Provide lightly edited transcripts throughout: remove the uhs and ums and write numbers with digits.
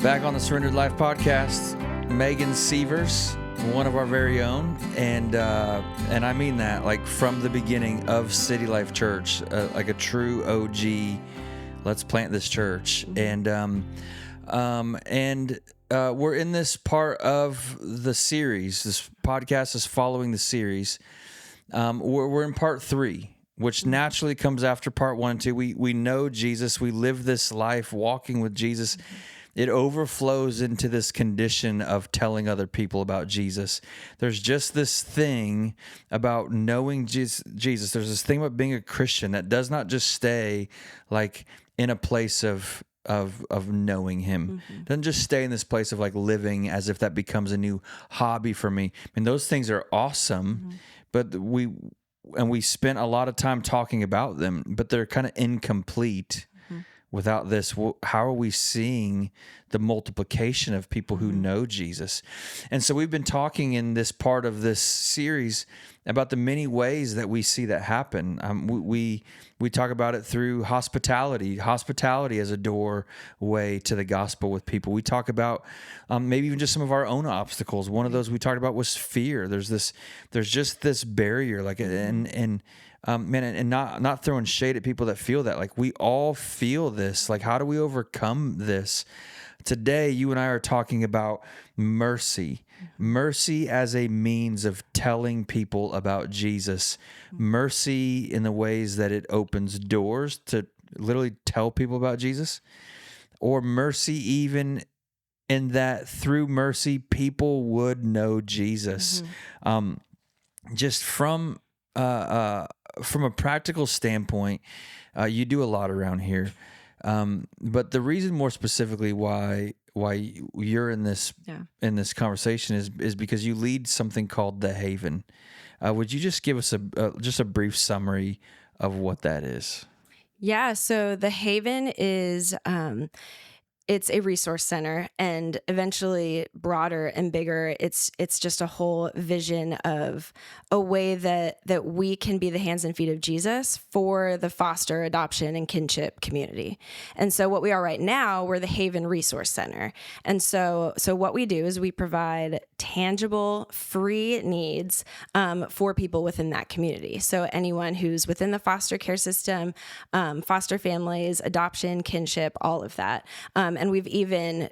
Back on the Surrendered Life podcast, Megan Seavers, one of our very own, and I mean that like from the beginning of City Life Church, like a true OG. Let's plant this church, and we're in this part of the series. This podcast is following the series. We're in part 3, which naturally comes after part 1 and 2. We know Jesus. We live this life walking with Jesus. It overflows into this condition of telling other people about Jesus. There's just this thing about knowing Jesus. There's this thing about being a Christian that does not just stay like in a place of knowing Him. It doesn't just stay in this place of like living as if that becomes a new hobby for me. I mean, those things are awesome, but we spent a lot of time talking about them, but they're kind of incomplete. Without this, how are we seeing the multiplication of people who know Jesus? And so we've been talking in this part of this series about the many ways that we see that happen. We talk about it through hospitality as a doorway to the gospel with people. We talk about maybe even just some of our own obstacles. One of those we talked about was fear. There's just this barrier, like and not throwing shade at people that feel that. Like we all feel this. Like how do we overcome this? Today, you and I are talking about mercy. Mercy as a means of telling people about Jesus. Mercy in the ways that it opens doors to literally tell people about Jesus. Or mercy even in that through mercy, people would know Jesus. Just from a practical standpoint, you do a lot around here. But the reason more specifically why you're in this conversation is because you lead something called The Haven. Would you just give us just a brief summary of what that is? Yeah. So The Haven is, it's a resource center, and eventually broader and bigger. It's just a whole vision of a way that we can be the hands and feet of Jesus for the foster, adoption, and kinship community. And so what we are right now, we're the Haven Resource Center. And so what we do is we provide tangible, free needs for people within that community. So anyone who's within the foster care system, foster families, adoption, kinship, all of that. And we've even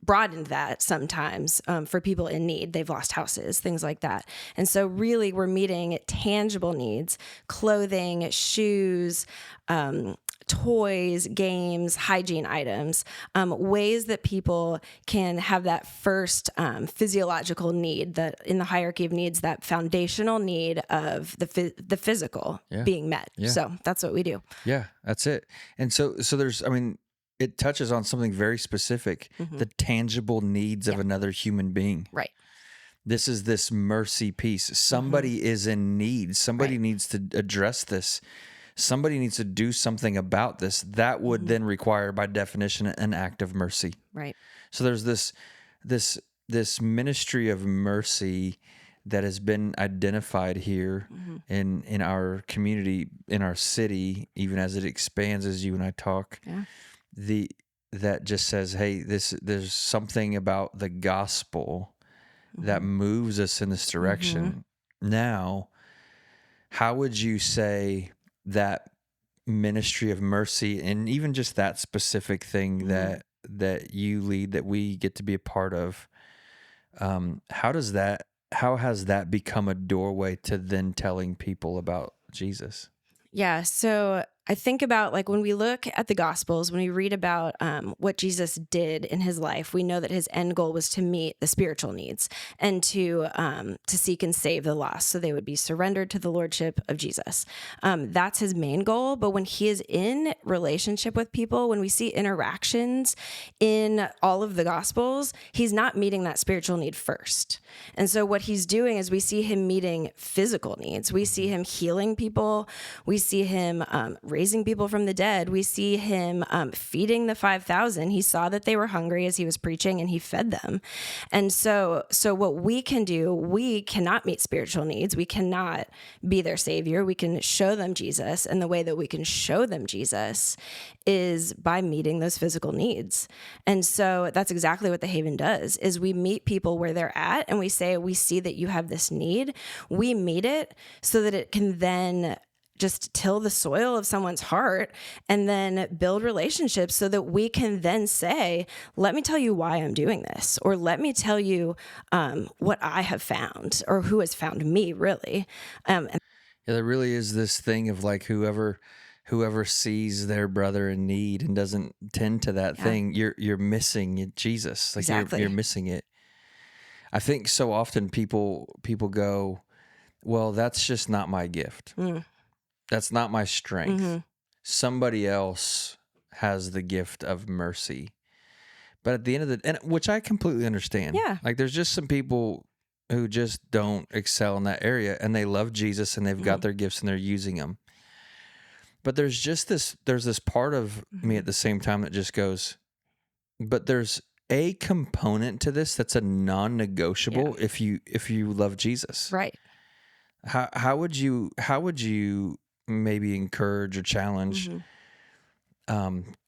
broadened that sometimes for people in need. They've lost houses, things like that. And so really we're meeting tangible needs: clothing, shoes, toys, games, hygiene items, ways that people can have that first physiological need, that in the hierarchy of needs, that foundational need of the physical being met. Yeah. So that's what we do. Yeah, that's it. And so there's, it touches on something very specific, the tangible needs of another human being. Right. This is this mercy piece. Somebody is in need. Somebody needs to address this. Somebody needs to do something about this. That would then require, by definition, an act of mercy. Right. So there's this ministry of mercy that has been identified here in our community, in our city, even as it expands as you and I talk. Yeah. That just says, hey, there's something about the gospel that moves us in this direction. Now, how would you say that ministry of mercy, and even just that specific thing that you lead, that we get to be a part of, how has that become a doorway to then telling people about Jesus? Yeah. So I think about, like, when we look at the Gospels, when we read about what Jesus did in his life, we know that his end goal was to meet the spiritual needs and to seek and save the lost, so they would be surrendered to the lordship of Jesus. That's his main goal. But when he is in relationship with people, when we see interactions in all of the Gospels, he's not meeting that spiritual need first. And so what he's doing is we see him meeting physical needs. We see him healing people. We see him raising people from the dead. We see him feeding the 5,000. He saw that they were hungry as he was preaching, and he fed them. And so what we can do, we cannot meet spiritual needs. We cannot be their savior. We can show them Jesus. And the way that we can show them Jesus is by meeting those physical needs. And so that's exactly what the Haven does, is we meet people where they're at, and we say, we see that you have this need. We meet it so that it can then just till the soil of someone's heart and then build relationships so that we can then say, let me tell you why I'm doing this, or let me tell you what I have found, or who has found me, really. Yeah, there really is this thing of like whoever sees their brother in need and doesn't tend to that thing, you're missing Jesus. Like Exactly. you're missing it. I think so often people go, well, that's just not my gift. That's not my strength. Somebody else has the gift of mercy. But at the end of and which I completely understand. Yeah. Like there's just some people who just don't excel in that area, and they love Jesus and they've got their gifts and they're using them. But there's this part of me at the same time that just goes, but there's a component to this that's a non-negotiable if you love Jesus. Right. How would you maybe encourage or challenge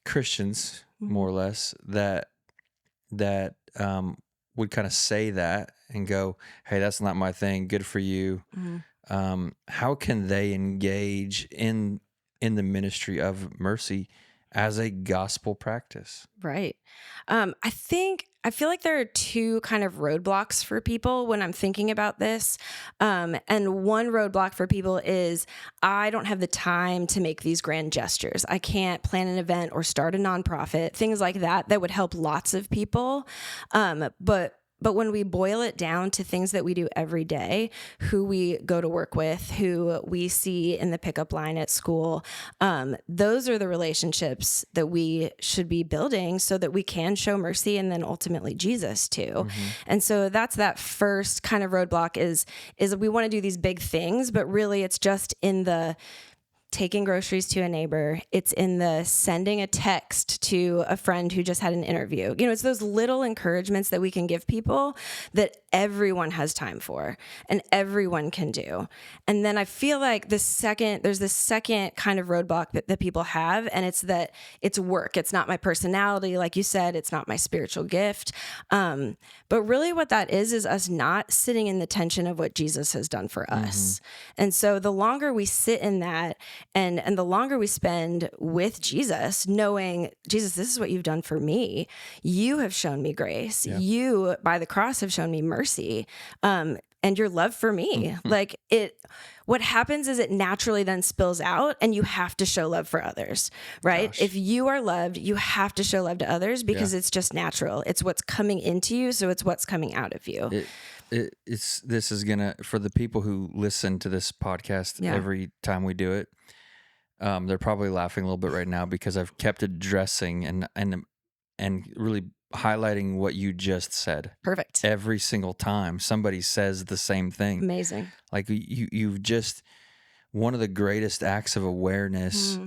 Christians more or less that would kind of say that and go, hey, that's not my thing. Good for you. How can they engage in the ministry of mercy as a gospel practice? Right. I feel like there are two kind of roadblocks for people when I'm thinking about this. And one roadblock for people is, I don't have the time to make these grand gestures. I can't plan an event or start a nonprofit, things like that would help lots of people. But when we boil it down to things that we do every day, who we go to work with, who we see in the pickup line at school, those are the relationships that we should be building so that we can show mercy, and then ultimately Jesus too. And so that's that first kind of roadblock is we want to do these big things, but really it's just in the taking groceries to a neighbor. It's in the sending a text to a friend who just had an interview. It's those little encouragements that we can give people that everyone has time for and everyone can do. And then I feel like there's this second kind of roadblock that people have, and it's that it's work. It's not my personality. Like you said, it's not my spiritual gift. But really what that is us not sitting in the tension of what Jesus has done for us. And so the longer we sit in that, and the longer we spend with Jesus, knowing, Jesus, this is what you've done for me. You have shown me grace. Yeah. You, by the cross, have shown me mercy. And your love for me. What happens is it naturally then spills out, and you have to show love for others, right? Gosh. If you are loved, you have to show love to others because it's just natural. It's what's coming into you, so it's what's coming out of you. This is gonna, for the people who listen to this podcast every time we do it, they're probably laughing a little bit right now because I've kept addressing and really highlighting what you just said. Perfect. Every single time somebody says the same thing. Amazing. Like you've just, one of the greatest acts of awareness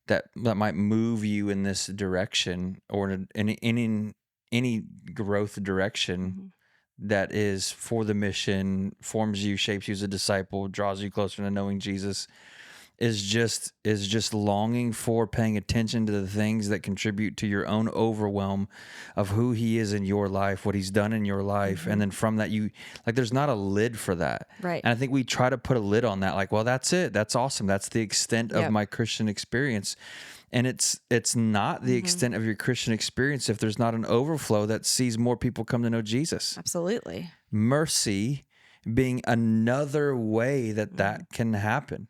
that might move you in this direction, or in any growth direction that is for the mission, forms you, shapes you as a disciple, draws you closer to knowing Jesus, is just longing for, paying attention to the things that contribute to your own overwhelm of who he is in your life, what he's done in your life. And then from that, there's not a lid for that. Right. And I think we try to put a lid on that. Like, well, that's it. That's awesome. That's the extent of my Christian experience. And it's not the extent of your Christian experience if there's not an overflow that sees more people come to know Jesus. Absolutely. Mercy being another way that can happen.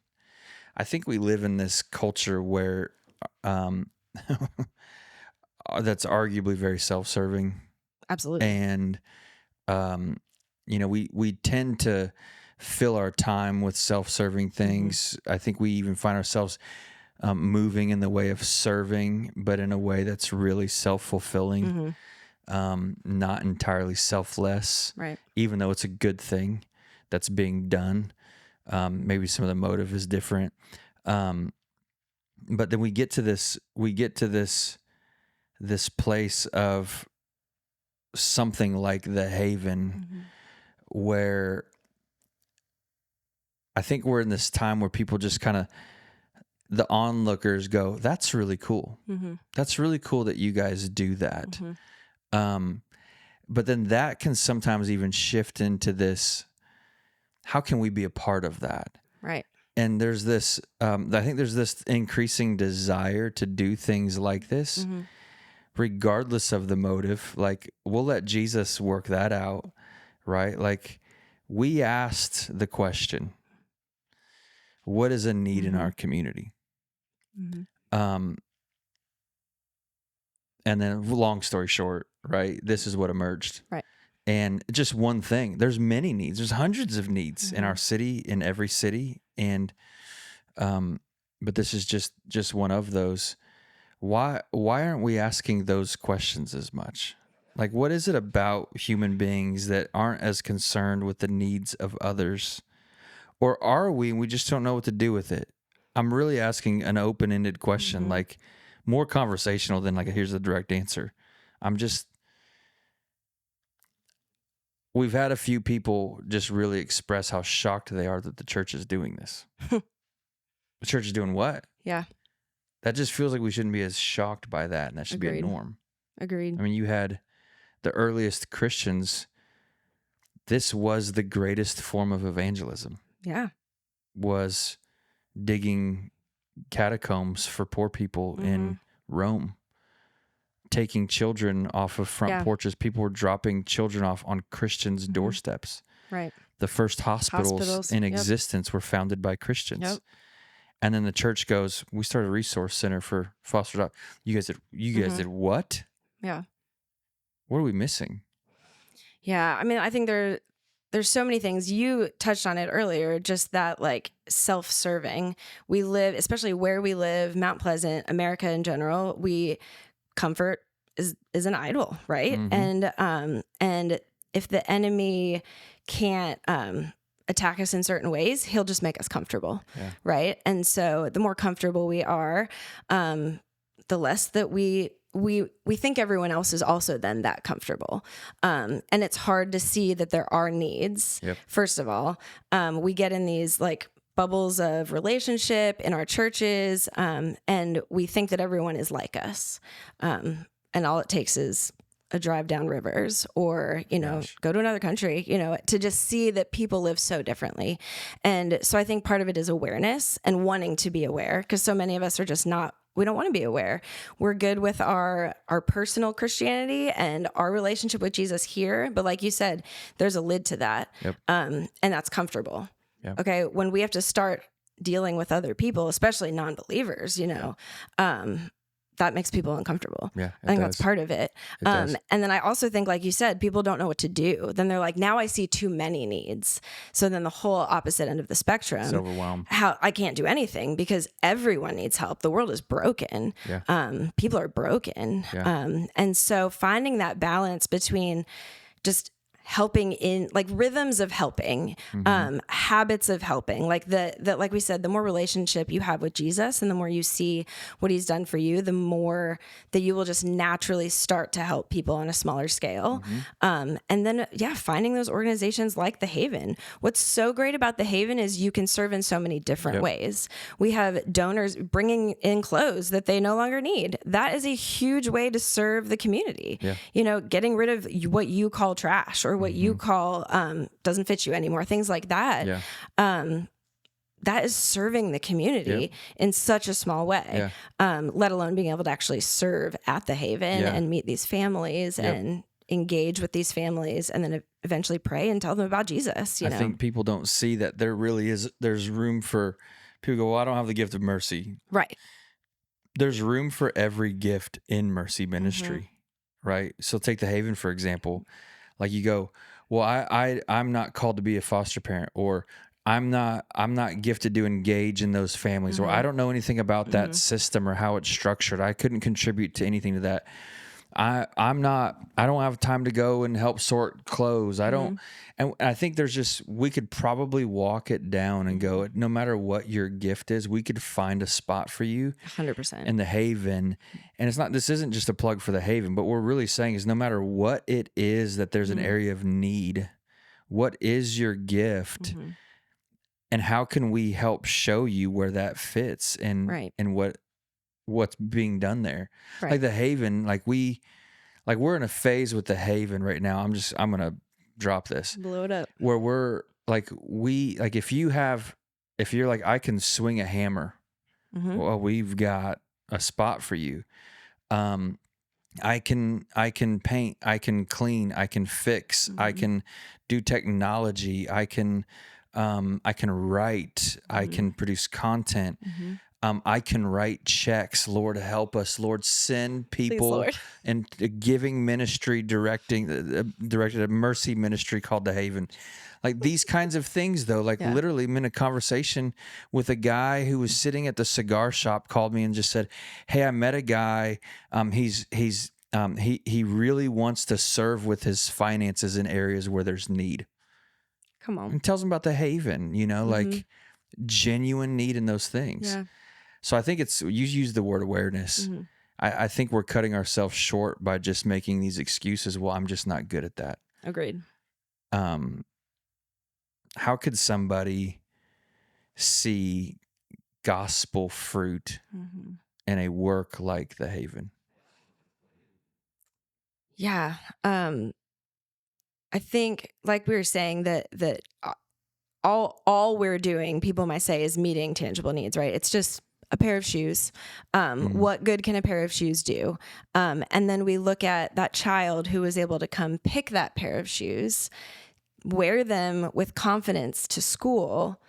I think we live in this culture where that's arguably very self-serving. Absolutely. And we tend to fill our time with self-serving things. I think we even find ourselves moving in the way of serving, but in a way that's really self-fulfilling, not entirely selfless, right? Even though it's a good thing that's being done. Maybe some of the motive is different. But then we get to this place of something like the Haven, where I think we're in this time where people just kind of, the onlookers go, that's really cool. That's really cool that you guys do that. But then that can sometimes even shift into this, how can we be a part of that? Right. And there's this, I think there's this increasing desire to do things like this, regardless of the motive. Like, we'll let Jesus work that out, right? Like, we asked the question, what is a need in our community? And then, long story short, right, this is what emerged. Right. And just one thing, there's many needs. There's hundreds of needs in our city, in every city. And, but this is just one of those. Why aren't we asking those questions as much? Like, what is it about human beings that aren't as concerned with the needs of others? Or are we, and we just don't know what to do with it? I'm really asking an open-ended question, like more conversational than like, here's the direct answer. We've had a few people just really express how shocked they are that the church is doing this. The church is doing what? Yeah. That just feels like we shouldn't be as shocked by that, and that should be a norm. Agreed. I mean, you had the earliest Christians. This was the greatest form of evangelism. Yeah. Was digging catacombs for poor people in Rome, taking children off of front porches. People were dropping children off on Christians' doorsteps. Right. The first hospitals in existence were founded by Christians. Yep. And then the church goes, we started a resource center for foster dog. You guys did what? Yeah. What are we missing? Yeah. I mean, I think there's so many things. You touched on it earlier, just that like self-serving. We live, especially where we live, Mount Pleasant, America in general, comfort is an idol, right? And if the enemy can't attack us in certain ways, he'll just make us comfortable, right? And so the more comfortable we are, the less that we think everyone else is also then that comfortable. And it's hard to see that there are needs. First of all, we get in these like bubbles of relationship in our churches, and we think that everyone is like us. And all it takes is a drive down rivers or, go to another country, to just see that people live so differently. And so I think part of it is awareness and wanting to be aware, because so many of us are just we don't want to be aware. We're good with our personal Christianity and our relationship with Jesus here. But like you said, there's a lid to that. And that's comfortable. Okay. When we have to start dealing with other people, especially non-believers, that makes people uncomfortable. I think that's part of it. And then I also think, like you said, people don't know what to do. Then they're like, now I see too many needs. So then the whole opposite end of the spectrum, it's overwhelmed. How I can't do anything because everyone needs help. The world is broken. People are broken. And so finding that balance between just helping in like rhythms of helping, habits of helping, like like we said, the more relationship you have with Jesus and the more you see what he's done for you, the more that you will just naturally start to help people on a smaller scale. And then, finding those organizations like the Haven. What's so great about the Haven is you can serve in so many different ways. We have donors bringing in clothes that they no longer need. That is a huge way to serve the community. Getting rid of what you call trash or what you call doesn't fit you anymore, things like that. That is serving the community in such a small way, let alone being able to actually serve at the Haven and meet these families and engage with these families and then eventually pray and tell them about Jesus. I think people don't see that there's room for people go, well, I don't have the gift of mercy. Right. There's room for every gift in mercy ministry. Right. So take the Haven, for example. Like you go, well, I'm not called to be a foster parent, or I'm not gifted to engage in those families, or I don't know anything about that system or how it's structured. I couldn't contribute to anything to that. I don't have time to go and help sort clothes. I don't, and I think we could probably walk it down and go, no matter what your gift is, we could find a spot for you 100%. in the Haven. And this isn't just a plug for the Haven, but what we're really saying is no matter what it is that there's an area of need, what is your gift and how can we help show you where that fits and what's being done there. Right. Like the Haven, we're in a phase with the Haven right now. I'm going to drop this. Blow it up. Where we're if you're like, I can swing a hammer. Well, we've got a spot for you. I can paint, I can clean, I can fix, I can do technology, I can write, I can produce content. I can write checks. Lord, help us. Lord, send people and a giving ministry directed a mercy ministry called The Haven. Like these kinds of things, though, literally I'm in a conversation with a guy who was sitting at the cigar shop, called me and just said, hey, I met a guy. He really wants to serve with his finances in areas where there's need. Come on. And tells him about The Haven, like genuine need in those things. Yeah. So I think you use the word awareness. I think we're cutting ourselves short by just making these excuses. Well, I'm just not good at that. Agreed. How could somebody see gospel fruit in a work like The Haven? Yeah. I think, like we were saying, that all we're doing, people might say, is meeting tangible needs, right? It's just a pair of shoes. What good can a pair of shoes do? And then we look at that child who was able to come pick that pair of shoes, wear them with confidence to school,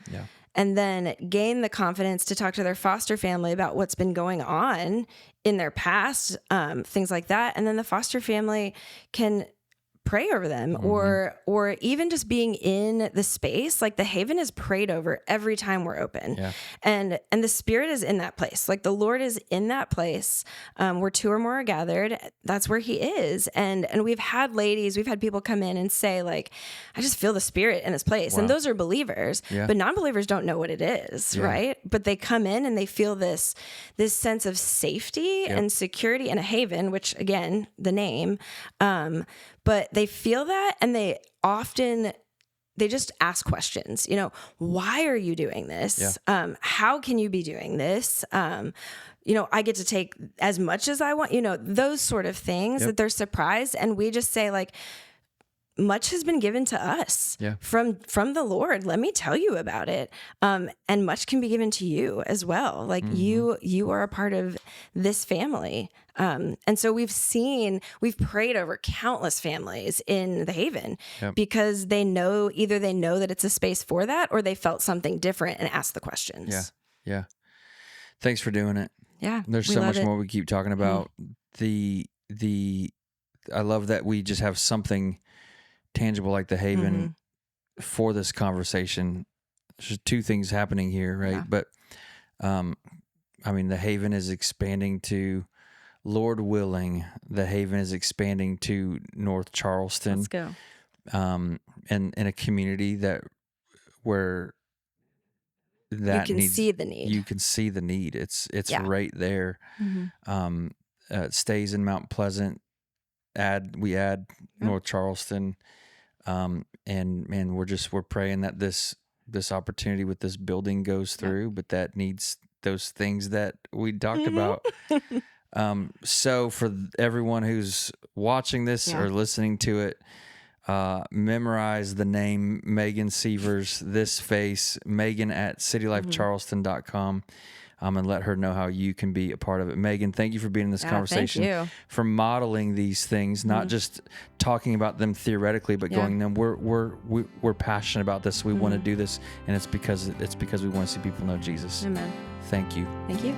and then gain the confidence to talk to their foster family about what's been going on in their past, things like that. And then the foster family can pray over them, or even just being in the space. Like The Haven is prayed over every time we're open. And the Spirit is in that place. Like the Lord is in that place, where two or more are gathered. That's where He is. And we've had people come in and say, like, I just feel the Spirit in this place. And those are believers, but non-believers don't know what it is, right? But they come in and they feel this sense of safety and security in a haven, which again, the name, but they feel that, and they just ask questions. Why are you doing this? How can you be doing this? I get to take as much as I want. Those sort of things that they're surprised, and we just say, like, much has been given to us from the Lord. Let me tell you about it. And much can be given to you as well. Like you are a part of this family. And so we've prayed over countless families in The Haven because either they know that it's a space for that, or they felt something different and asked the questions. Yeah. Thanks for doing it. Yeah. There's so much more we keep talking about. I love that we just have something tangible like The Haven for this conversation. There's two things happening here, right? Yeah. But The Haven is expanding to, Lord willing, The Haven is expanding to North Charleston. Let's go. And in a community where that you can see the need. You can see the need. It's right there. It stays in Mount Pleasant. We add North Charleston. And man, we're praying that this opportunity with this building goes through, but that needs those things that we talked about. So for everyone who's watching this or listening to it, memorize the name Megan Seavers, this face, Megan at citylifecharleston.com. And let her know how you can be a part of it. Megan, thank you for being in this conversation, thank you. For modeling these things, not just talking about them theoretically, but going, no, we're passionate about this. We want to do this, and it's because we want to see people know Jesus. Amen. Thank you. Thank you.